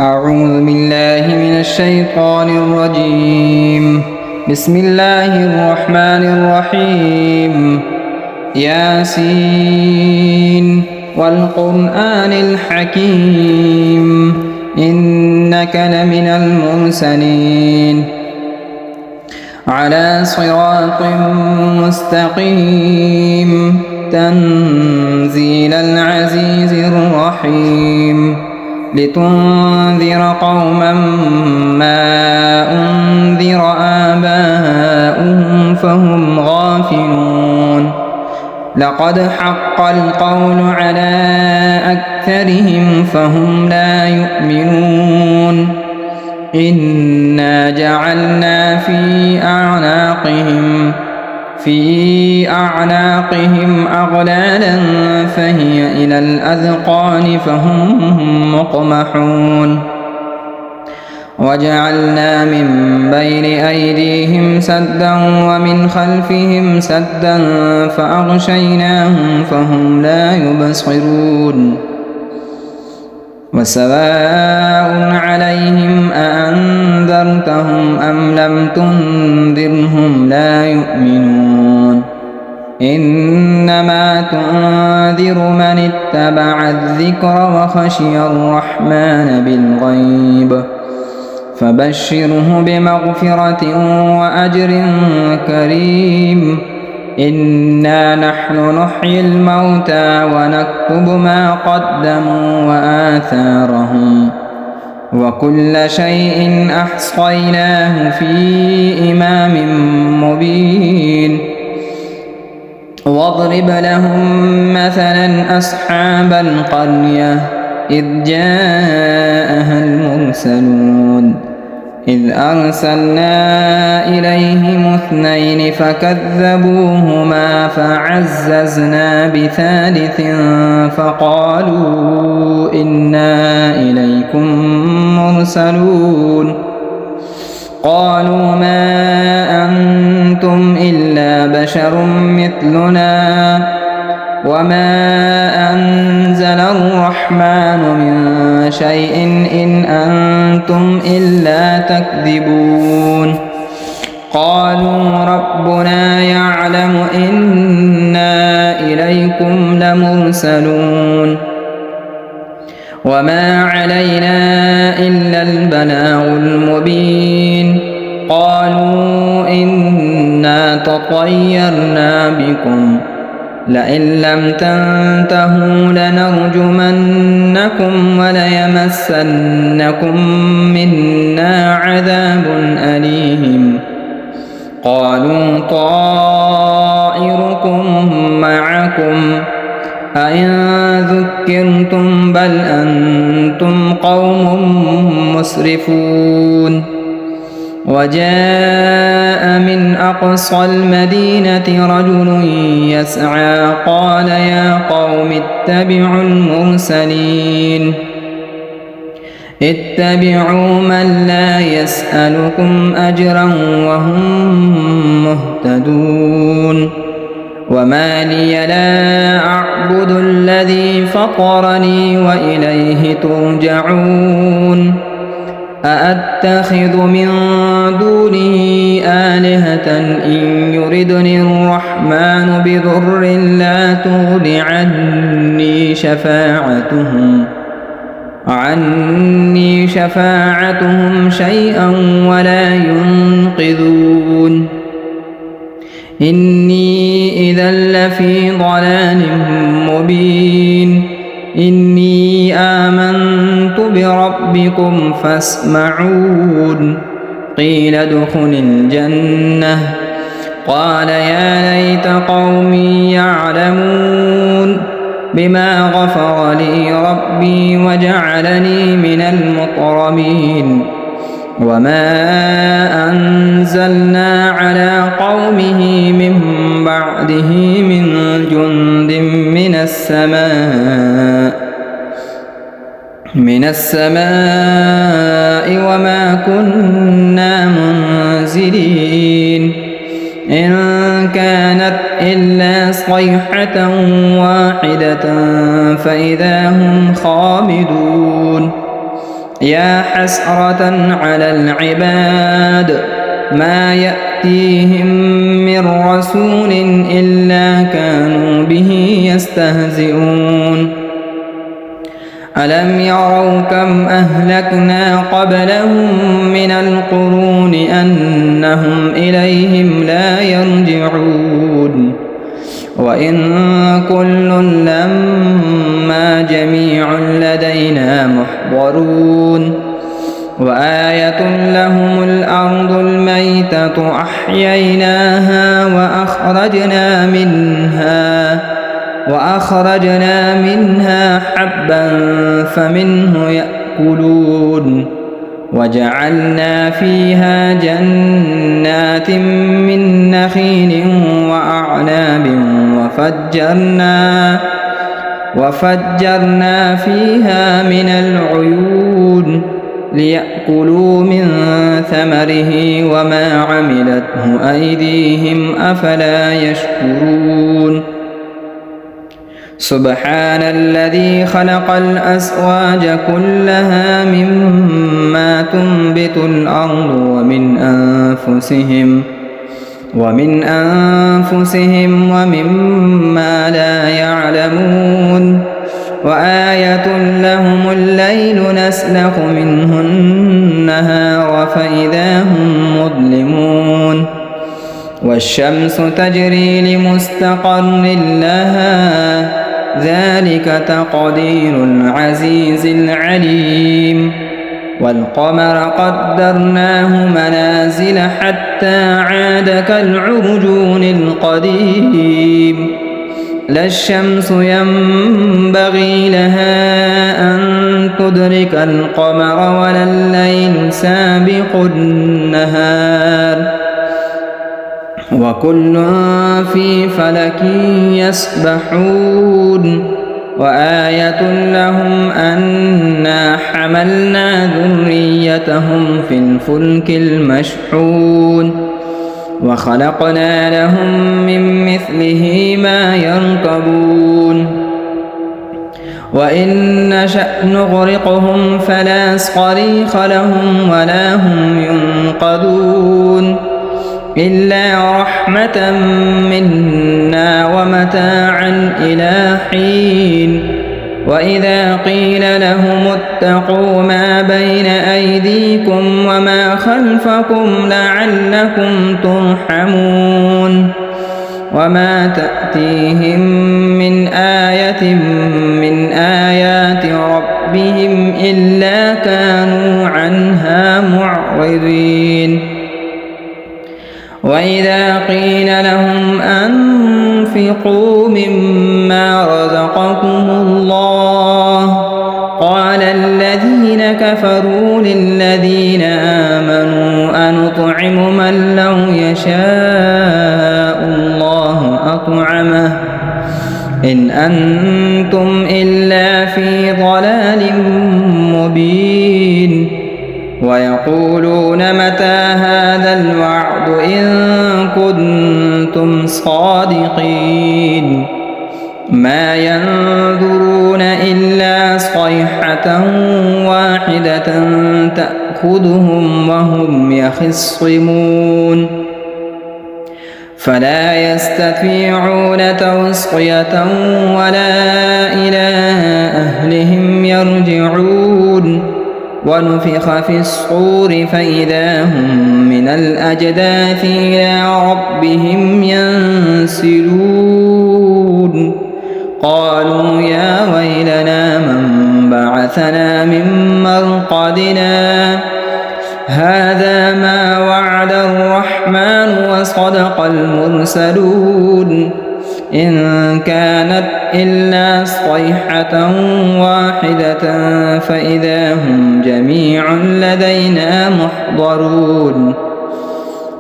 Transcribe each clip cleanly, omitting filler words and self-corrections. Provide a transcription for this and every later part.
أعوذ بالله من الشيطان الرجيم. بسم الله الرحمن الرحيم. ياسين والقرآن الحكيم إنك لمن المرسلين على صراط مستقيم تنزيل العزيز الرحيم لتنذر قوما ما أنذر آباؤهم فهم غافلون لقد حق القول على أكثرهم فهم لا يؤمنون إنا جعلنا في أعناقهم أغلالا فهي إلى الأذقان فهم مقمحون وجعلنا من بين أيديهم سدا ومن خلفهم سدا فأغشيناهم فهم لا يبصرون وسواء عليهم أأنذرتهم أم لم تنذرهم لا يؤمنون إنما تنذر من اتبع الذكر وخشي الرحمن بالغيب فبشره بمغفرة وأجر كريم إنا نحن نحيي الموتى ونكتب ما قدموا وآثارهم وكل شيء أحصيناه في إمام مبين واضرب لهم مثلا أصحاب القرية إذ جاءها المرسلون إذ أرسلنا إليهم 2 فكذبوهما فعززنا بثالث فقالوا إنا إليكم مرسلون قالوا ما أنتم إلا بشر مثلنا وما أنزل الرحمن من شيء إن أنتم إلا تكذبون قالوا ربنا يعلم إنا إليكم لمرسلون وما علينا إلا البلاغ المبين قالوا إنا تطيرنا بكم لئن لم تنتهوا لنرجمنكم وليمسنكم منا عذاب أليم قالوا طائركم معكم أئن ذكرتم بل أنتم قوم مسرفون وجاء من أقصى المدينة رجل يسعى قال يا قوم اتبعوا المرسلين اتبعوا من لا يسألكم أجرا وهم مهتدون وما لي لا أعبد الذي فطرني وإليه ترجعون أأتخذ من دونه آلهة إن يردني الرحمن بضر لا تغن عني شفاعتهم شيئا ولا ينقذون إني إذا لفي ضلال مبين إني آمنت بربكم فاسمعون قيل ادخل الجنة قال يا ليت قومي يعلمون بما غفر لي ربي وجعلني من المقربين وما أنزلنا على قومه من بعده من جند من السماء وما كنا منزلين إن كانت إلا صيحة واحدة فإذا هم خامدون يا حسرة على العباد ما يأتيهم من رسول إلا كانوا به يستهزئون ألم يروا كم أهلكنا قبلهم من القرون أنهم إليهم لا يرجعون وإن كل لما جميع لدينا محضرون وآية لهم الأرض الميتة أحييناها وأخرجنا منها حبا فمنه يأكلون وجعلنا فيها جنات من نخيل وأعناب وفجرنا فيها من العيون ليأكلوا من ثمره وما عملته أيديهم أفلا يشكرون سبحان الذي خلق الأزواج كلها مما تنبت الأرض ومن أنفسهم ومما لا يعلمون وآية لهم الليل نسلخ منه النهار فإذا هم مظلمون والشمس تجري لمستقر لها ذلك تقدير العزيز العليم والقمر قدرناه منازل حتى عاد كالعرجون القديم لا الشمس ينبغي لها أن تدرك القمر ولا الليل سابق النهار وكل في فلك يسبحون وآية لهم أنا حملنا ذريتهم في الفلك المشحون وخلقنا لهم من مثله ما يركبون وإن نشأ نغرقهم فلا صريخ لهم ولا هم ينقذون إلا رحمة منا ومتاعا إلى حين وإذا قيل لهم اتقوا ما بين أيديكم وما خلفكم لعلكم ترحمون وما تأتيهم من آية من آيات ربهم إلا كانوا عنها معرضين وإذا قيل لهم أنفقوا مما رزقكم الله قال الذين كفروا للذين آمنوا أنطعم من لو يشاء الله أطعمه إن أنتم إلا في ضلال مبين ويقولون متى هذا الوعد إن كنتم صادقين ما ينظرون إلا صيحة واحدة تأخذهم وهم يخصمون فلا يستطيعون توصية ولا إلى أهلهم يرجعون ونفخ في الصور فإذا هم من الأجداث إلى ربهم ينسلون قالوا يا ويلنا من بعثنا من مرقدنا هذا ما وعد الرحمن وصدق المرسلون إن كانت إلا صيحة واحدة فإذا هم جميع لدينا محضرون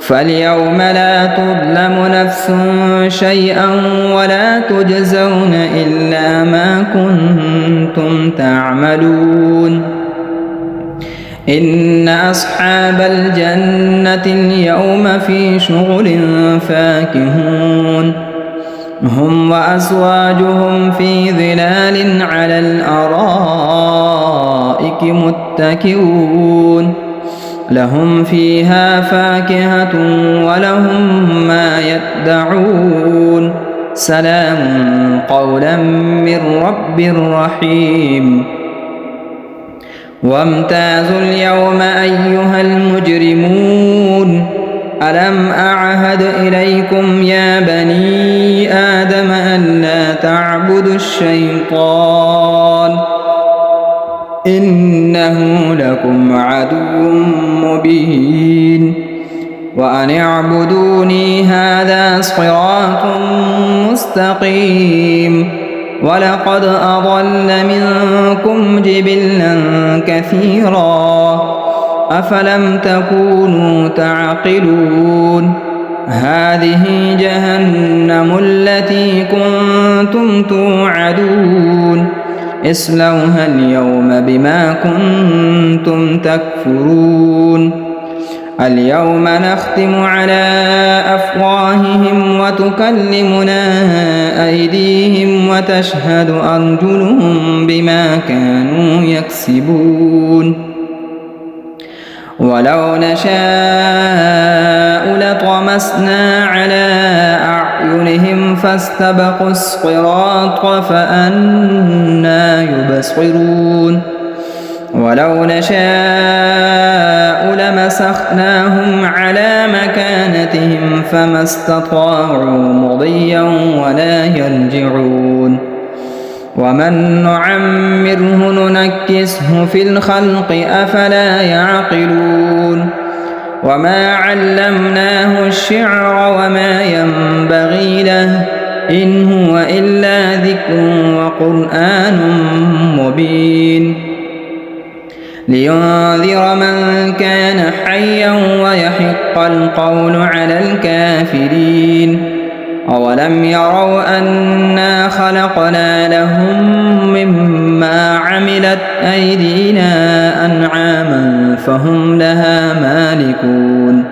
فاليوم لا تظلم نفس شيئا ولا تجزون إلا ما كنتم تعملون إن أصحاب الجنة اليوم في شغل فاكهون هم وأزواجهم في ظلال على الأرائك الأرائك متكئون لهم فيها فاكهة ولهم ما يدعون سلام قولا من رب رحيم وامتازوا اليوم أيها المجرمون ألم أعهد إليكم يا بني آدم ألا تعبدوا الشيطان إنه لكم عدو مبين وأن اعبدوني هذا صراط مستقيم ولقد أضل منكم جبلا كثيرا أفلم تكونوا تعقلون هذه جهنم التي كنتم توعدون اصلوها اليوم بما كنتم تكفرون اليوم نختم على أفواههم وتكلمنا أيديهم وتشهد أرجلهم بما كانوا يكسبون ولو نشاء لطمسنا على أعينهم فاستبقوا الصراط فأنى يبصرون ولو نشاء لمسخناهم على مكانتهم فما استطاعوا مضيا ولا يرجعون ومن نعمره ننكسه في الخلق أفلا يعقلون وما علمناه الشعر وما ينبغي له إن هو إلا ذكر وقرآن مبين لينذر من كان حيا ويحق القول على الكافرين أولم يروا أنا خلقنا لهم مما عملت أيدينا أنعاما فهم لها مالكون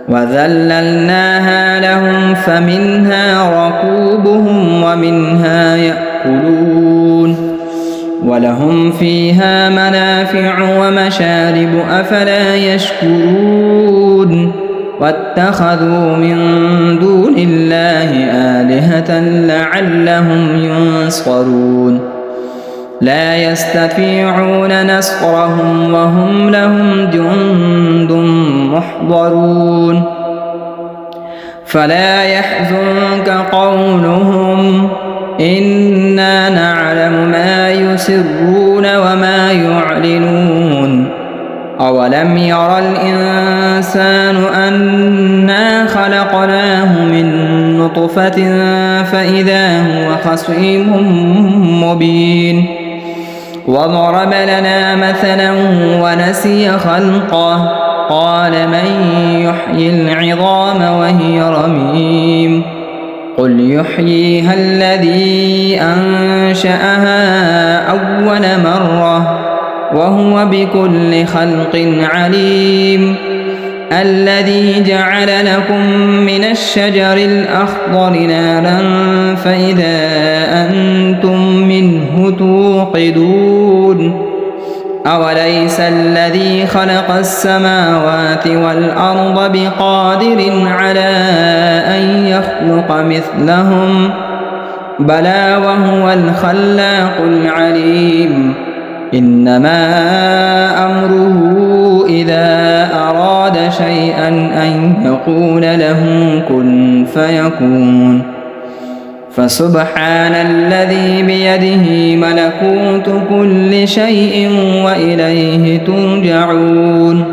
وذللناها لهم فمنها ركوبهم ومنها يأكلون ولهم فيها منافع ومشارب أفلا يشكرون واتخذوا من دون الله آلهة لعلهم ينصرون لا يستطيعون نصرهم وهم لهم جند محضرون فلا يحزنك قولهم إنا نعلم ما يسرون وما يعلنون أولم يرى الإنسان أنا خلقناه من نطفة فإذا هو خصيم مبين وضرب لنا مثلا ونسي خلقه قال من يحيي العظام وهي رميم قل يحييها الذي أنشأها أول مرة وهو بكل خلق عليم الذي جعل لكم من الشجر الأخضر نارا فإذا أنتم منه توقدون أوليس الذي خلق السماوات والأرض بقادر على أن يخلق مثلهم بلى وهو الخلاق العليم إنما أمره إذا أراد شيئا أن يقول له كن فيكون فسبحان الذي بيده ملكوت كل شيء وإليه ترجعون